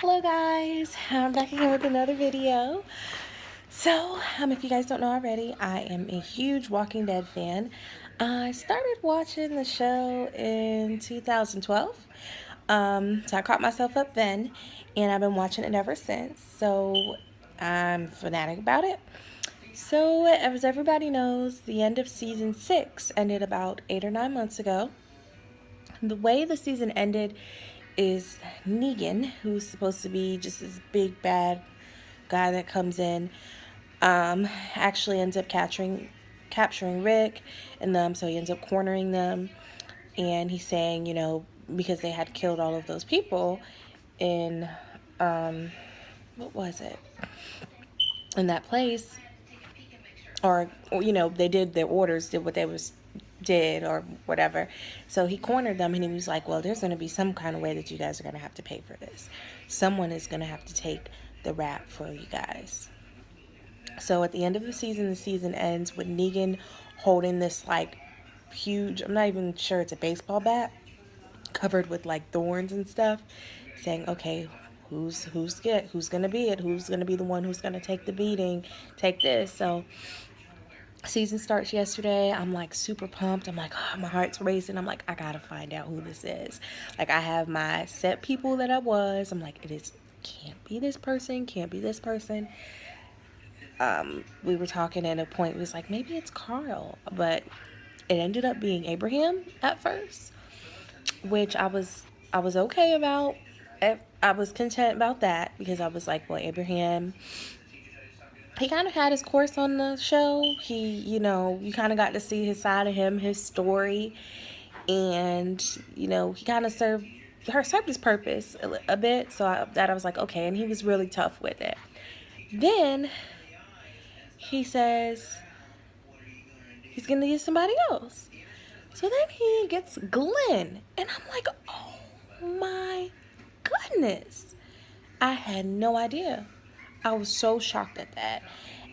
Hello guys, I'm back again with another video. So, if you guys don't know already, I am a huge Walking Dead fan. I started watching the show in 2012. So I caught myself up then, and I've been watching it ever since. So I'm fanatic about it. So, as everybody knows, the end of season 6 ended about 8 or 9 months ago. The way the season ended is Negan, who's supposed to be just this big bad guy that comes in, actually ends up capturing Rick and them, so he ends up cornering them, and he's saying, because they had killed all of those people in, what was it, in that place, or they did their orders, did what they was did or whatever. So he cornered them and he was like, well, there's going to be some kind of way that you guys are going to have to pay for this. Someone is going to have to take the rap for you guys. So at the end of the season ends with Negan holding this like huge, I'm not even sure it's a baseball bat, covered with like thorns and stuff, saying, okay, who's gonna be it? Who's gonna be the one who's gonna take the beating, take this? So season starts yesterday. I'm like super pumped. I'm like, oh, my heart's racing. I'm like, I gotta find out who this is. Like, I have my set people that I'm like, can't be this person, can't be this person. We were talking at a point, it was like, maybe it's Carl, but it ended up being Abraham at first, which I was okay about. I was content about that because I was like, well, Abraham, he kind of had his course on the show. You kind of got to see his side of him, his story, and he kind of served his purpose a bit. So I was like, okay, and he was really tough with it. Then he says he's gonna get somebody else. So then he gets Glenn, and I'm like, oh my goodness, I had no idea. I was so shocked at that.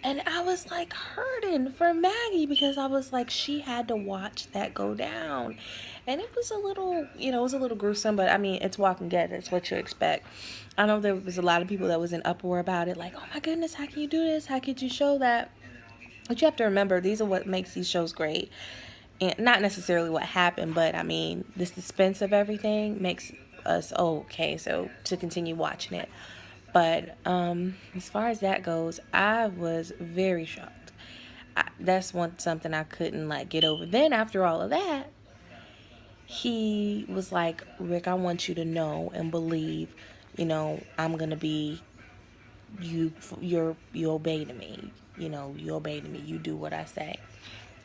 And I was like hurting for Maggie because I was like, she had to watch that go down. And it was a little, it was a little gruesome, but I mean, it's Walking Dead. That's what you expect. I know there was a lot of people that was in uproar about it, like, oh my goodness, how can you do this? How could you show that? But you have to remember, these are what makes these shows great. And not necessarily what happened, but I mean, the suspense of everything makes us okay, so to continue watching it. But as far as that goes, I was very shocked. That's something I couldn't like get over. Then after all of that, he was like, Rick, I want you to know and believe, I'm gonna be you obey to me. You obey to me. You do what I say.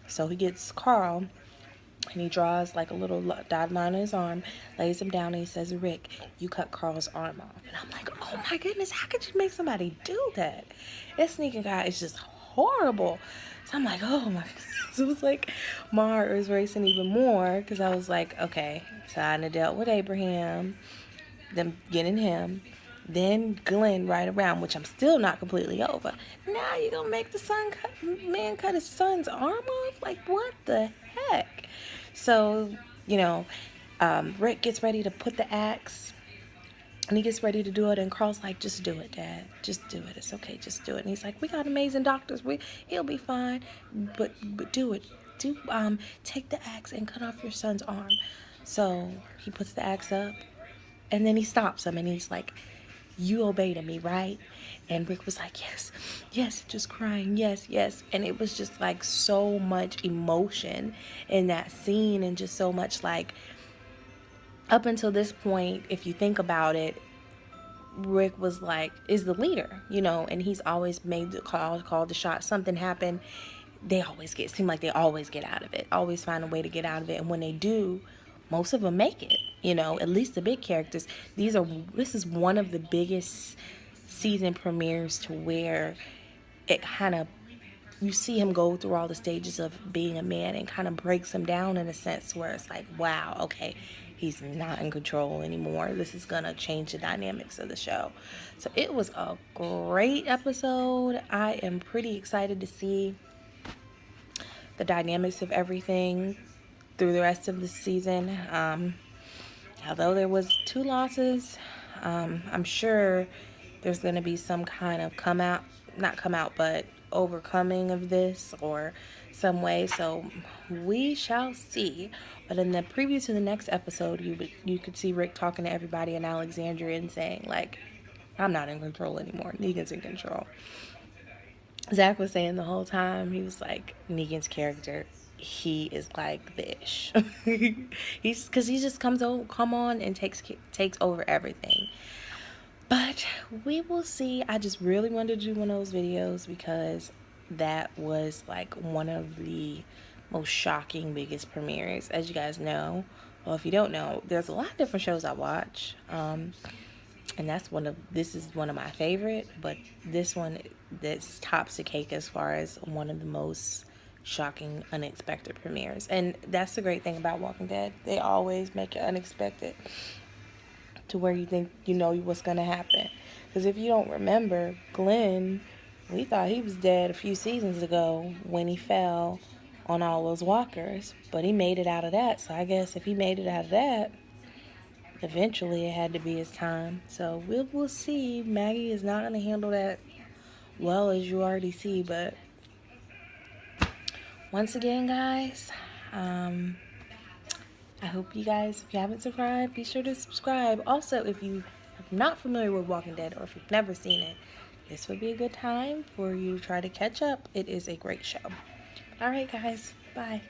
So he gets Carl and he draws like a little dotted line on his arm, lays him down, and he says, Rick, you cut Carl's arm off. And I'm like, oh my goodness, how could you make somebody do that? This sneaking guy is just horrible. So I'm like, oh my goodness. So it was like, my heart was racing even more because I was like, okay, so I dealt with Abraham, them getting him, then Glenn right around, which I'm still not completely over. Now you're gonna make the man cut his son's arm off? Like, what the heck? So, Rick gets ready to put the axe, and he gets ready to do it, and Carl's like, just do it, Dad. Just do it. It's okay, just do it. And he's like, we got amazing doctors. He'll be fine. But do it. Take the axe and cut off your son's arm. So he puts the axe up, and then he stops him, and he's like, you obey to me, right? And Rick was like, yes, yes, just crying, yes, yes. And it was just like so much emotion in that scene, and just so much like, up until this point, if you think about it, Rick was like, is the leader, and he's always made the called the shot. Something happened, seem like they always get out of it, always find a way to get out of it. And when they do, most of them make it, at least the big characters. This is one of the biggest season premieres to where it kind of, you see him go through all the stages of being a man and kind of breaks him down in a sense where it's like, wow, okay, he's not in control anymore. This is gonna change the dynamics of the show. So it was a great episode. I am pretty excited to see the dynamics of everything through the rest of the season. Although there was 2 losses, I'm sure there's going to be some kind of not come out, but overcoming of this or some way. So we shall see. But in the preview to the next episode, you could see Rick talking to everybody in Alexandria and saying, like, I'm not in control anymore. Negan's in control. Zach was saying the whole time, he was like, Negan's character, he is like the Ish. Because he just come on and takes over everything. But we will see. I just really wanted to do one of those videos because that was like one of the most shocking, biggest premieres. As you guys know, well, if you don't know, there's a lot of different shows I watch. And this is one of my favorite, but this one that's tops the cake as far as one of the most shocking, unexpected premieres. And that's the great thing about Walking Dead. They always make it unexpected to where you think you know what's going to happen. Because if you don't remember, Glenn, we thought he was dead a few seasons ago when he fell on all those walkers. But he made it out of that. So I guess if he made it out of that, eventually it had to be his time. So we'll see. Maggie is not going to handle that well, as you already see. But once again, guys, I hope you guys, if you haven't subscribed, be sure to subscribe. Also, if you are not familiar with Walking Dead or if you've never seen it, this would be a good time for you to try to catch up. It is a great show. All right, guys. Bye.